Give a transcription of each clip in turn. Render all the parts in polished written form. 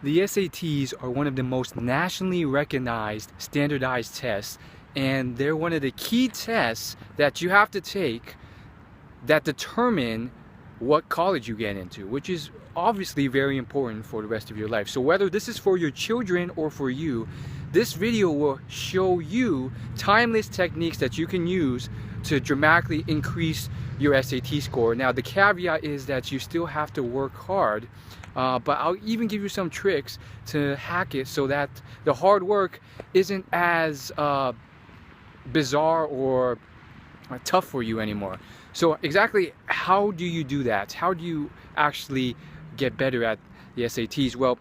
The SATs are one of the most nationally recognized standardized tests, and they're one of the key tests that you have to take that determine what college you get into, which is obviously very important for the rest of your life. So whether this is for your children or for you, this video will show you timeless techniques that you can use to dramatically increase your SAT score. Now the caveat is that you still have to work hard, but I'll even give you some tricks to hack it so that the hard work isn't as bizarre or tough for you anymore. So exactly how do you do that? How do you actually get better at the SATs? Well,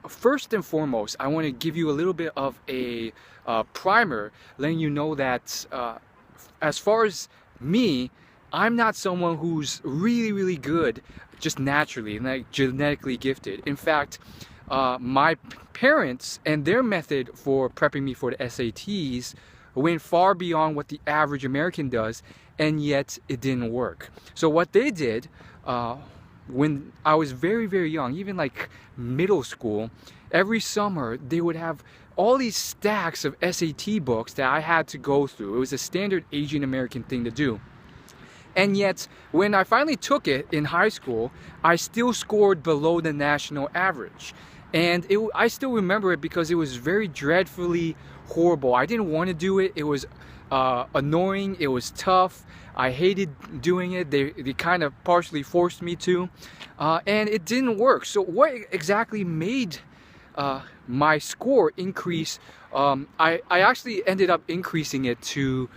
first and foremost, I want to give you a little bit of a primer, letting you know that as far as me, I'm not someone who's really good just naturally, like genetically gifted. In fact, my parents and their method for prepping me for the SATs went far beyond what the average American does, and yet it didn't work. So what they did when I was very young, even like middle school, every summer they would have all these stacks of SAT books that I had to go through. It was a standard Asian American thing to do. And yet, when I finally took it in high school, I still scored below the national average. And I still remember it because it was very dreadfully horrible. I didn't want to do it. It was annoying. It was tough. I hated doing it. They kind of partially forced me to. And it didn't work. So what exactly made my score increase? I actually ended up increasing it to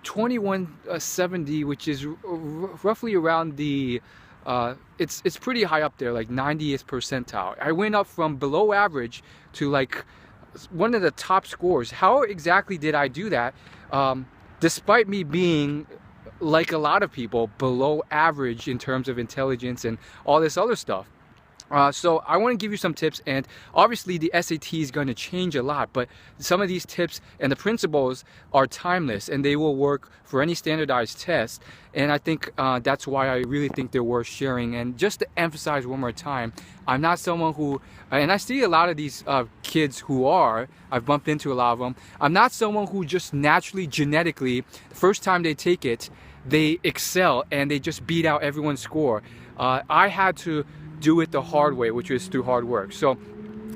2170, which is roughly around the it's pretty high up there, like 90th percentile. I went up from below average to like one of the top scores. How exactly did I do that? Despite me being, like a lot of people, below average in terms of intelligence and all this other stuff. So I want to give you some tips, and obviously the SAT is going to change a lot, but some of these tips and the principles are timeless and they will work for any standardized test. And I think that's why I really think they're worth sharing. And just to emphasize one more time, I'm not someone who, and I see a lot of these kids who are, I've bumped into a lot of them, I'm not someone who just naturally, genetically, the first time they take it, they excel and they just beat out everyone's score. I had to do it the hard way, which is through hard work. So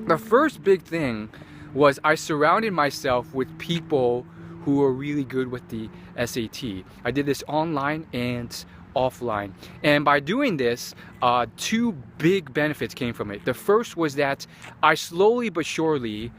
the first big thing was I surrounded myself with people who were really good with the SAT. I did this online and offline, and by doing this, two big benefits came from it. The first was that I slowly but surely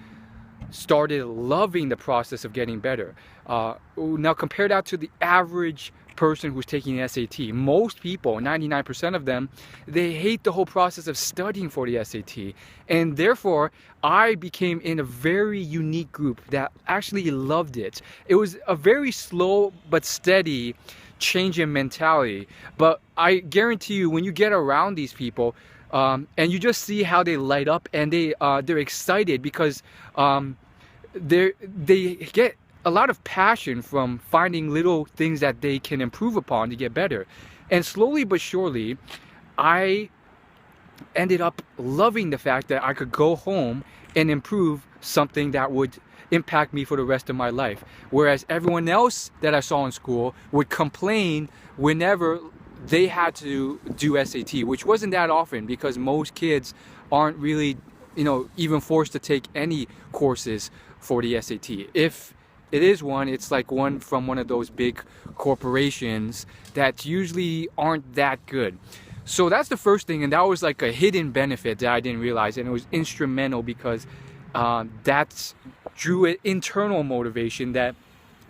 started loving the process of getting better. Now compare that to the average person who's taking the SAT. Most people, 99% of them, they hate the whole process of studying for the SAT. And therefore, I became in a very unique group that actually loved it. It was a very slow but steady change in mentality. But I guarantee you, when you get around these people, and you just see how they light up, and they're excited because they get a lot of passion from finding little things that they can improve upon to get better. And slowly but surely, I ended up loving the fact that I could go home and improve something that would impact me for the rest of my life. Whereas everyone else that I saw in school would complain whenever they had to do SAT, which wasn't that often because most kids aren't really, even forced to take any courses for the SAT. If it is one, it's like one from one of those big corporations that usually aren't that good. So that's the first thing, and that was like a hidden benefit that I didn't realize, and it was instrumental because that drew an internal motivation that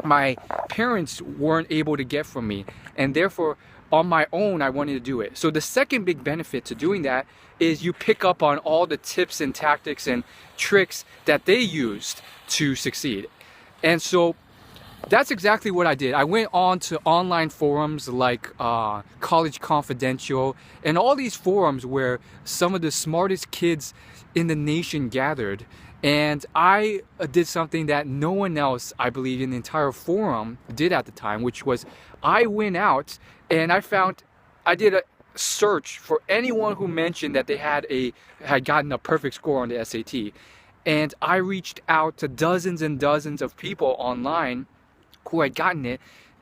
my parents weren't able to get from me, and therefore on my own I wanted to do it. So the second big benefit to doing that is you pick up on all the tips and tactics and tricks that they used to succeed. And so that's exactly what I did. I went on to online forums like College Confidential and all these forums where some of the smartest kids in the nation gathered. And I did something that no one else, I believe, in the entire forum did at the time, which was I went out and I did search for anyone who mentioned that they had gotten a perfect score on the SAT. And I reached out to dozens and dozens of people online who had gotten it,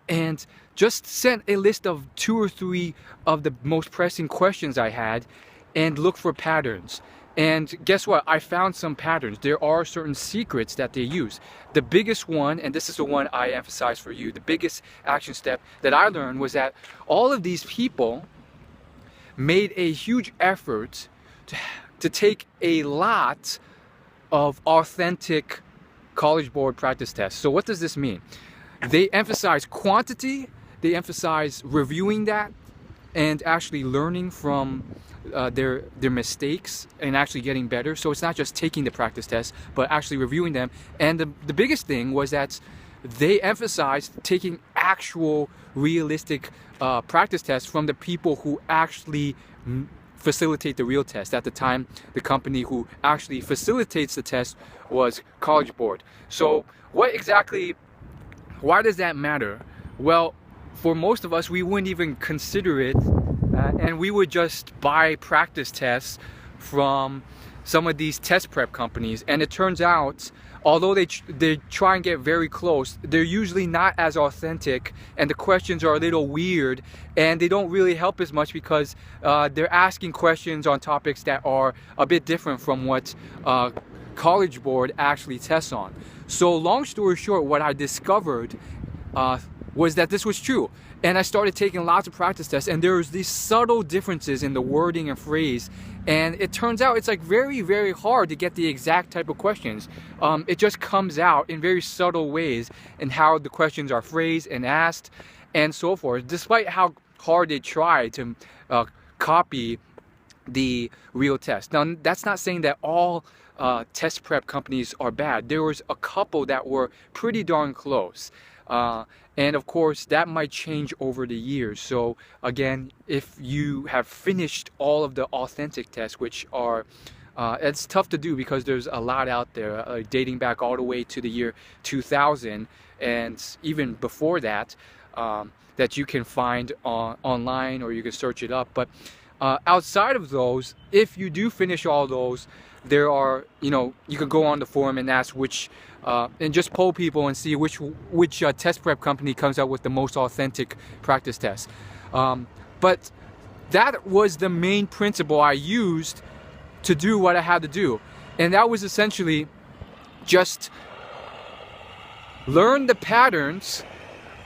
and just sent a list of 2 or 3 of the most pressing questions I had, and looked for patterns. And guess what? I found some patterns. There are certain secrets that they use. The biggest one, and this is the one I emphasize for you, the biggest action step that I learned was that all of these people made a huge effort to take a lot of authentic College Board practice tests. So what does this mean? They emphasize quantity, they emphasize reviewing that, and actually learning from their mistakes and actually getting better. So it's not just taking the practice tests, but actually reviewing them. And the biggest thing was that they emphasized taking actual realistic practice tests from the people who actually facilitate the real test. At the time, the company who actually facilitates the test was College Board. So why does that matter? Well, for most of us, we wouldn't even consider it, and we would just buy practice tests from some of these test prep companies. And it turns out, although they try and get very close, they're usually not as authentic, and the questions are a little weird, and they don't really help as much because they're asking questions on topics that are a bit different from what College Board actually tests on. So long story short, what I discovered was that this was true. And I started taking lots of practice tests, and there was these subtle differences in the wording and phrase. And it turns out it's like very, very hard to get the exact type of questions. It just comes out in very subtle ways in how the questions are phrased and asked and so forth, despite how hard they try to copy the real test. Now, that's not saying that all test prep companies are bad. There was a couple that were pretty darn close. And of course, that might change over the years. So again, if you have finished all of the authentic tests, which are, it's tough to do because there's a lot out there, dating back all the way to the year 2000, and even before that, that you can find online, or you can search it up. But outside of those, if you do finish all those, there are, you can go on the forum and ask and just poll people and see which test prep company comes out with the most authentic practice tests. But that was the main principle I used to do what I had to do. And that was essentially just learn the patterns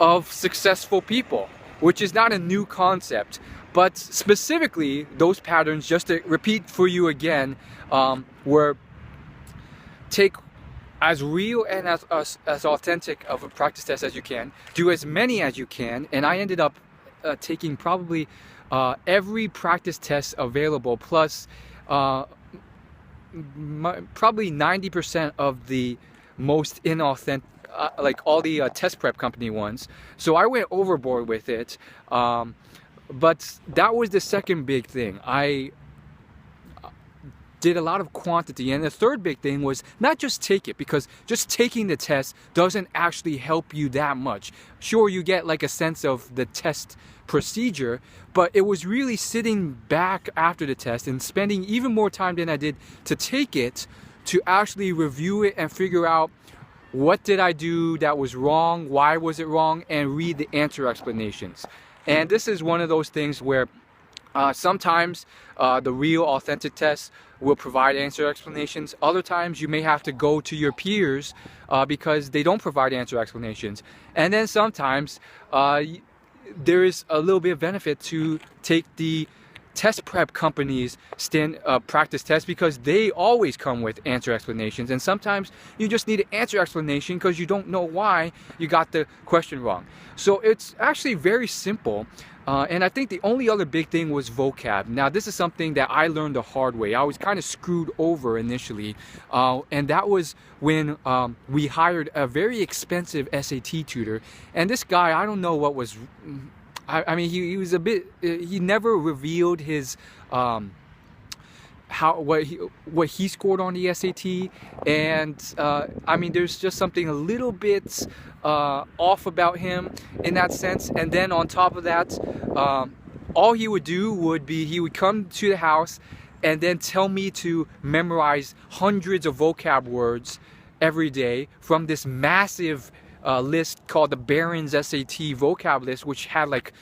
of successful people, which is not a new concept. But specifically, those patterns, just to repeat for you again, were take as real and as authentic of a practice test as you can, do as many as you can, and I ended up taking probably every practice test available, plus probably 90% of the most inauthentic, like all the test prep company ones. So I went overboard with it, but that was the second big thing. I did a lot of quantity, and the third big thing was not just take it, because just taking the test doesn't actually help you that much. Sure, you get like a sense of the test procedure, but it was really sitting back after the test and spending even more time than I did to take it, to actually review it and figure out what did I do that was wrong, why was it wrong, and read the answer explanations. And this is one of those things where sometimes the real authentic tests will provide answer explanations. Other times you may have to go to your peers because they don't provide answer explanations. And then sometimes there is a little bit of benefit to take the test prep companies practice tests, because they always come with answer explanations. And sometimes you just need an answer explanation because you don't know why you got the question wrong. So it's actually very simple. And I think the only other big thing was vocab. Now, this is something that I learned the hard way. I was kind of screwed over initially, and that was when we hired a very expensive SAT tutor. And this guy, I don't know what was, I mean, he was a bit, he never revealed his, what he scored on the SAT, and I mean, there's just something a little bit off about him in that sense. And then on top of that, all he would do would be he would come to the house and then tell me to memorize hundreds of vocab words every day from this massive list called the Barron's SAT vocab list, which had like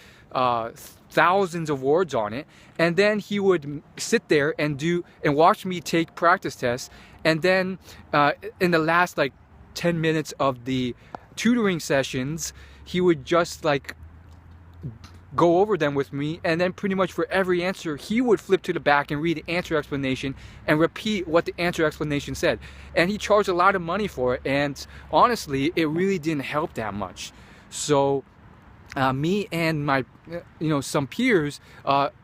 thousands of words on it. And then he would sit there and watch me take practice tests. And then in the last like 10 minutes of the tutoring sessions, he would just like go over them with me, and then pretty much for every answer he would flip to the back and read the answer explanation and repeat what the answer explanation said. And he charged a lot of money for it, and honestly it really didn't help that much. So me and my some peers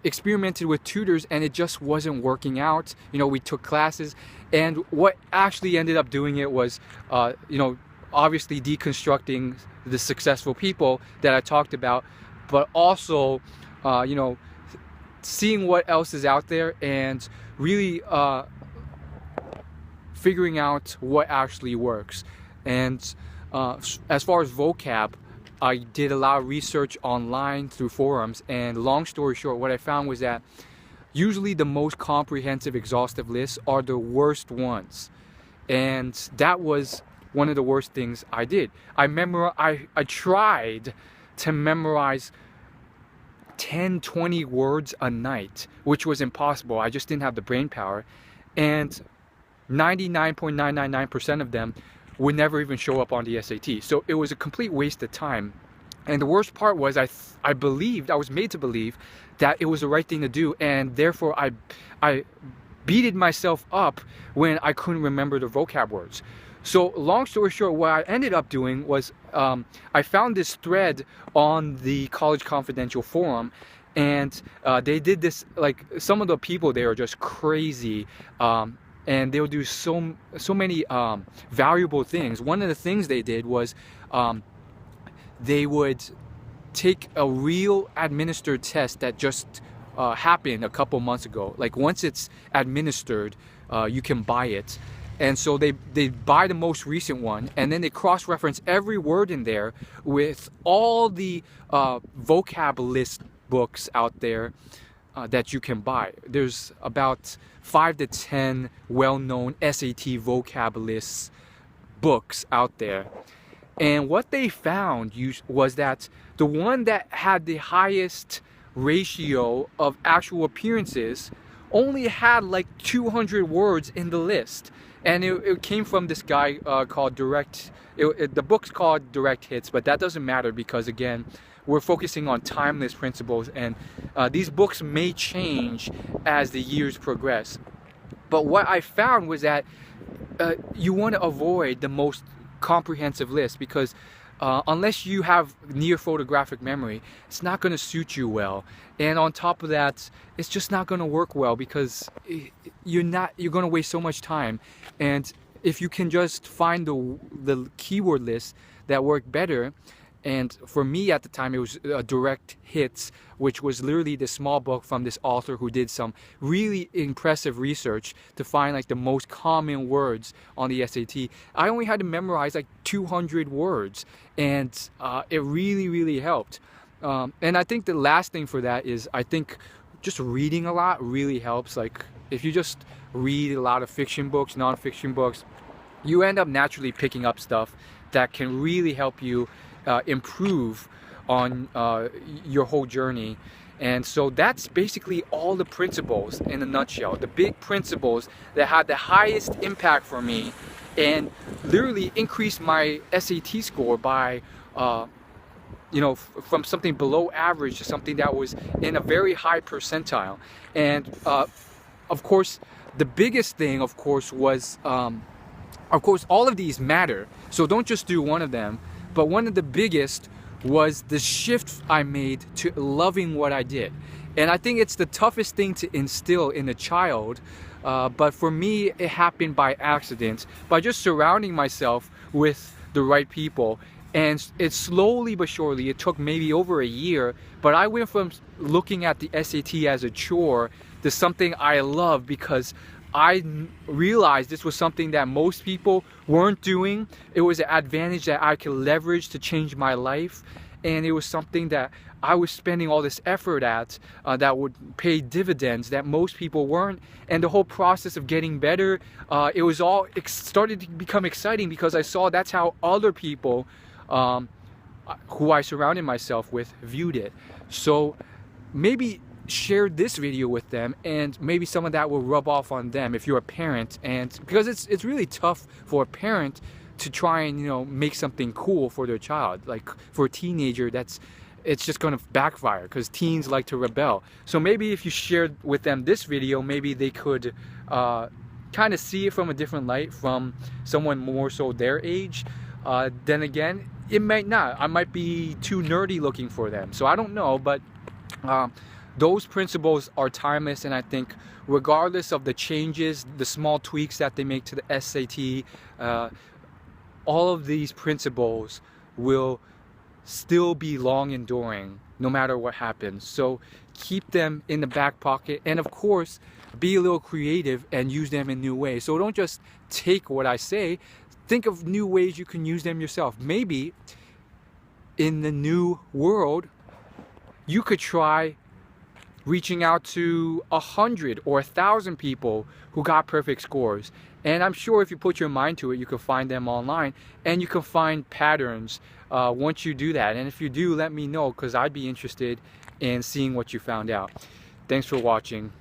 experimented with tutors, and it just wasn't working out. We took classes, and what actually ended up doing it was obviously deconstructing the successful people that I talked about, but also seeing what else is out there and really figuring out what actually works. And as far as vocab, I did a lot of research online through forums, and long story short, what I found was that usually the most comprehensive, exhaustive lists are the worst ones. And that was one of the worst things I did. I tried to memorize 10-20 words a night, which was impossible. I just didn't have the brain power, and 99.999% of them would never even show up on the SAT. So it was a complete waste of time. And the worst part was I was made to believe that it was the right thing to do, and therefore I beated myself up when I couldn't remember the vocab words. So long story short, what I ended up doing was I found this thread on the College Confidential forum, and they did this, like, some of the people there are just crazy, and they would do so many valuable things. One of the things they did was they would take a real administered test that just happened a couple months ago. Like, once it's administered, you can buy it. And so they buy the most recent one, and then they cross-reference every word in there with all the vocab list books out there that you can buy. There's about 5 to 10 well-known SAT vocab lists books out there. And what they found was that the one that had the highest ratio of actual appearances only had like 200 words in the list. And it came from this guy called the book's called Direct Hits, but that doesn't matter because, again, we're focusing on timeless principles, and these books may change as the years progress. But what I found was that you want to avoid the most comprehensive list, because unless you have near photographic memory, it's not going to suit you well. And on top of that, it's just not going to work well, because you're going to waste so much time. And if you can just find the keyword lists that work better, and for me at the time it was Direct Hits, which was literally this small book from this author who did some really impressive research to find like the most common words on the SAT. I only had to memorize like 200 words, and it really helped. And I think the last thing for that is, I think just reading a lot really helps. Like, if you just read a lot of fiction books, non-fiction books, you end up naturally picking up stuff that can really help you improve on your whole journey. And so that's basically all the principles in a nutshell. The big principles that had the highest impact for me and literally increased my SAT score by from something below average to something that was in a very high percentile. And of course, the biggest thing, of course, was all of these matter, so don't just do one of them. But one of the biggest was the shift I made to loving what I did. And I think it's the toughest thing to instill in a child, but for me it happened by accident, by just surrounding myself with the right people. And it slowly but surely, it took maybe over a year, but I went from looking at the SAT as a chore to something I love, because I realized this was something that most people weren't doing. It was an advantage that I could leverage to change my life. and it was something that I was spending all this effort at that would pay dividends that most people weren't. And the whole process of getting better, it was all started to become exciting because I saw that's how other people who I surrounded myself with viewed it. So maybe share this video with them, and maybe some of that will rub off on them if you're a parent. And because it's really tough for a parent to try and, you know, make something cool for their child. Like for a teenager, it's just going to backfire because teens like to rebel. So maybe if you shared with them this video, maybe they could kind of see it from a different light, from someone more so their age. Then again, it might not. I might be too nerdy looking for them. So I don't know, but those principles are timeless, and I think regardless of the changes, the small tweaks that they make to the SAT, all of these principles will still be long enduring no matter what happens. So keep them in the back pocket, and of course be a little creative and use them in new ways. So don't just take what I say, think of new ways you can use them yourself. Maybe in the new world you could try reaching out to 100 or 1,000 people who got perfect scores. And I'm sure if you put your mind to it, you can find them online, and you can find patterns once you do that. And if you do, let me know, because I'd be interested in seeing what you found out. Thanks for watching.